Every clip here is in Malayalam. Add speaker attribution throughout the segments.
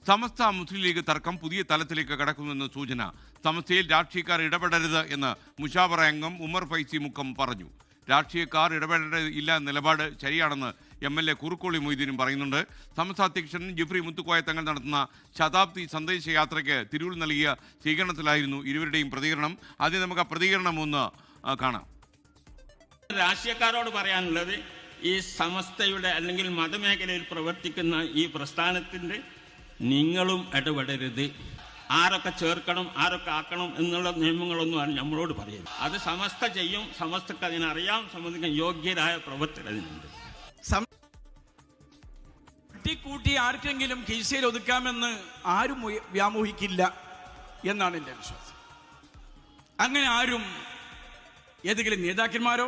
Speaker 1: സമസ്ത മുസ്ലിം ലീഗ് തർക്കം പുതിയ തലത്തിലേക്ക് കടക്കുമെന്ന് സൂചന. സമസ്തയിൽ രാഷ്ട്രീയക്കാർ ഇടപെടരുത് എന്ന് മുഷാവറ അംഗം ഉമർ ഫൈസി മുക്കം പറഞ്ഞു. രാഷ്ട്രീയക്കാർ ഇടപെടേണ്ടതില്ല നിലപാട് ശരിയാണെന്ന് MLA കുറുക്കോളി മൊയ്തീനും പറയുന്നുണ്ട്. സമസ്ത അധ്യക്ഷൻ ജിഫ്രി മുത്തുക്കോയ തങ്ങൾ നടത്തുന്ന ശതാബ്ദി സന്ദേശയാത്രയ്ക്ക് തിരൂർ നൽകിയ സ്വീകരണത്തിലായിരുന്നു ഇരുവരുടെയും പ്രതികരണം. ആദ്യം നമുക്ക് ആ പ്രതികരണം ഒന്ന് കാണാം.
Speaker 2: രാഷ്ട്രീയക്കാരോട് പറയാനുള്ളത്, ഈ സമസ്തയുടെ അല്ലെങ്കിൽ മതമേഖലയിൽ പ്രവർത്തിക്കുന്ന ഈ പ്രസ്ഥാനത്തിൻ്റെ നിങ്ങളും ഇടപെടരുത്. ആരൊക്കെ ചേർക്കണം, ആരൊക്കെ ആക്കണം എന്നുള്ള നിയമങ്ങളൊന്നും നമ്മളോട് പറയുന്നത്. അത് സമസ്ത ചെയ്യും. സമസ്തക്ക് അതിനറിയാം. സമസ്തക്ക് യോഗ്യരായ പ്രവർത്തകരുണ്ട്.
Speaker 3: കൂട്ടി ആർക്കെങ്കിലും കീശയിൽ ഒതുക്കാമെന്ന് ആരും വ്യാമോഹിക്കില്ല എന്നാണ് എൻ്റെ വിശ്വാസം. അങ്ങനെ ആരും ഏതെങ്കിലും നേതാക്കന്മാരോ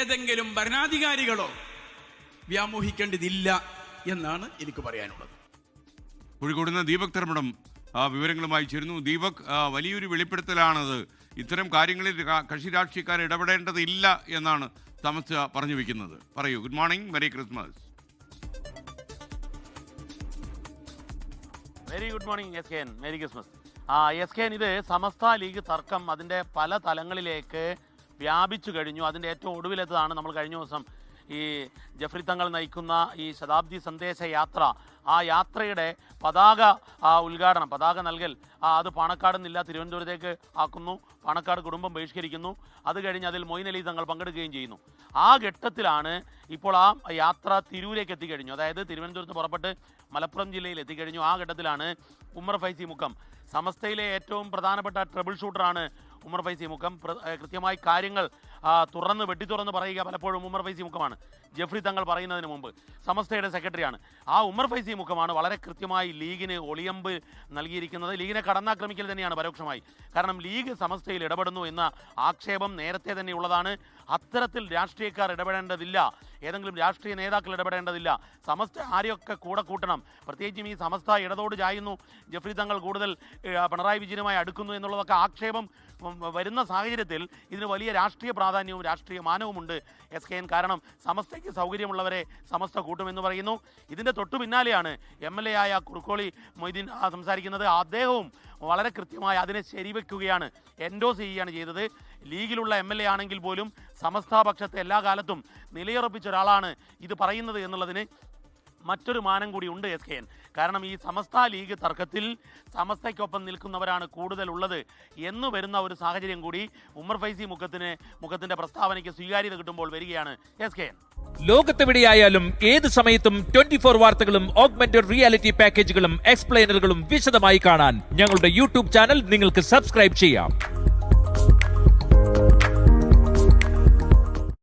Speaker 3: ഏതെങ്കിലും ഭരണാധികാരികളോ വ്യാമോഹിക്കേണ്ടതില്ല എന്നാണ് എനിക്ക് പറയാനുള്ളത്.
Speaker 1: കോഴിക്കോട് നിന്ന് ദീപക് ധർമ്മടം വിവരങ്ങളുമായി ചേരുന്നു. ദീപക്, വലിയൊരു വെളിപ്പെടുത്തലാണത്. ഇത്തരം കാര്യങ്ങളിൽ കക്ഷി രാഷ്ട്രീയക്കാർ ഇടപെടേണ്ടതില്ല എന്നാണ് സമസ്ത പറഞ്ഞു വെക്കുന്നത്. പറയൂ. Good morning, merry Christmas.
Speaker 4: Very good morning SKN, merry Christmas. SKN, ഇത് സമസ്ത ലീഗ് തർക്കം അതിൻ്റെ പല തലങ്ങളിലേക്ക് വ്യാപിച്ചു കഴിഞ്ഞു. അതിൻ്റെ ഏറ്റവും ഒടുവിലെത്തതാണ് നമ്മൾ കഴിഞ്ഞ ദിവസം ഈ ജഫ്രി തങ്ങൾ നയിക്കുന്ന ഈ ശതാബ്ദി സന്ദേശ യാത്ര, ആ യാത്രയുടെ പതാക ഉദ്ഘാടനം, പതാക നൽകൽ, അത് പാണക്കാട് നിന്നില്ല തിരുവനന്തപുരത്തേക്ക് ആക്കുന്നു. പാണക്കാട് കുടുംബം ബഹിഷ്കരിക്കുന്നു. അത് കഴിഞ്ഞ് അതിൽ മൊയ്ൻ അലി തങ്ങൾ പങ്കെടുക്കുകയും ചെയ്യുന്നു. ആ ഘട്ടത്തിലാണ് ഇപ്പോൾ ആ യാത്ര തിരൂരേക്ക് എത്തിക്കഴിഞ്ഞു. അതായത് തിരുവനന്തപുരത്ത് പുറപ്പെട്ട് മലപ്പുറം ജില്ലയിൽ എത്തിക്കഴിഞ്ഞു. ആ ഘട്ടത്തിലാണ് ഉമർ ഫൈസി മുക്കം, സമസ്തയിലെ ഏറ്റവും പ്രധാനപ്പെട്ട ട്രബിൾ ഷൂട്ടറാണ് ഉമർ ഫൈസി മുക്കം, കൃത്യമായി കാര്യങ്ങൾ വെട്ടിത്തുറന്ന് പറയുക പലപ്പോഴും ഉമർ ഫൈസി മുക്കമാണ്. ജഫ്രി തങ്ങൾ പറയുന്നതിന് മുമ്പ് സമസ്തയുടെ സെക്രട്ടറിയാണ്. ആ ഉമർ ഫൈസി മുക്കമാണ് വളരെ കൃത്യമായി ലീഗിന് ഒളിയമ്പ് നൽകിയിരിക്കുന്നത്. ലീഗിനെ കടന്നാക്രമിക്കൽ തന്നെയാണ് പരോക്ഷമായി. കാരണം ലീഗ് സമസ്തയിൽ ഇടപെടുന്നു എന്ന ആക്ഷേപം നേരത്തെ തന്നെ ഉള്ളതാണ്. അത്തരത്തിൽ രാഷ്ട്രീയക്കാർ ഇടപെടേണ്ടതില്ല, ഏതെങ്കിലും രാഷ്ട്രീയ നേതാക്കൾ ഇടപെടേണ്ടതില്ല. സമസ്ത ആരെയൊക്കെ കൂടെ കൂട്ടണം. പ്രത്യേകിച്ചും ഈ സമസ്ത ഇടതോട് ചായുന്നു, ജഫ്രി തങ്ങൾ കൂടുതൽ പിണറായി വിജയനുമായി അടുക്കുന്നു എന്നുള്ളതൊക്കെ ആക്ഷേപം വരുന്ന സാഹചര്യത്തിൽ ഇതിന് വലിയ രാഷ്ട്രീയ പ്രാധാന്യവും രാഷ്ട്രീയ മാനവുമുണ്ട് SKN. കാരണം സമസ്തയ്ക്ക് സൗകര്യമുള്ളവരെ സമസ്ത കൂട്ടുമെന്ന് പറയുന്നു. ഇതിൻ്റെ തൊട്ടു പിന്നാലെയാണ് MLA ആയ കുറുക്കോളി മൊയ്തീൻ സംസാരിക്കുന്നത്. അദ്ദേഹവും വളരെ കൃത്യമായി അതിനെ ശരിവെക്കുകയാണ്, എൻഡോസ് ചെയ്യുകയാണ് ചെയ്തത്. ലീഗിലുള്ള MLA ആണെങ്കിൽ പോലും സമസ്താപക്ഷത്തെ എല്ലാ കാലത്തും നിലയുറപ്പിച്ച ഒരാളാണ് ഇത് പറയുന്നത് എന്നുള്ളതിന് മറ്റൊരു മാനം കൂടി ഉണ്ട് SKN. കാരണം ഈ സമസ്ത ലീഗ് തർക്കത്തിൽ സമസ്തയ്ക്കൊപ്പം നിൽക്കുന്നവരാണ് കൂടുതൽ ഉള്ളത് എന്ന് വരുന്ന ഒരു സാഹചര്യം കൂടി ഉമർ ഫൈസി മുഖത്തിന്റെ പ്രസ്താവനയ്ക്ക് സ്വീകാര്യത കിട്ടുമ്പോൾ വരികയാണ് SKN.
Speaker 5: ലോകത്തെവിടെയായാലും ഏത് സമയത്തും 24 വാർത്തകളും ഓഗ്മെന്റഡ് റിയാലിറ്റി പാക്കേജുകളും എക്സ്പ്ലെയിനറുകളും വിശദമായി കാണാൻ ഞങ്ങളുടെ YouTube ചാനൽ നിങ്ങൾക്ക് സബ്സ്ക്രൈബ് ചെയ്യാം.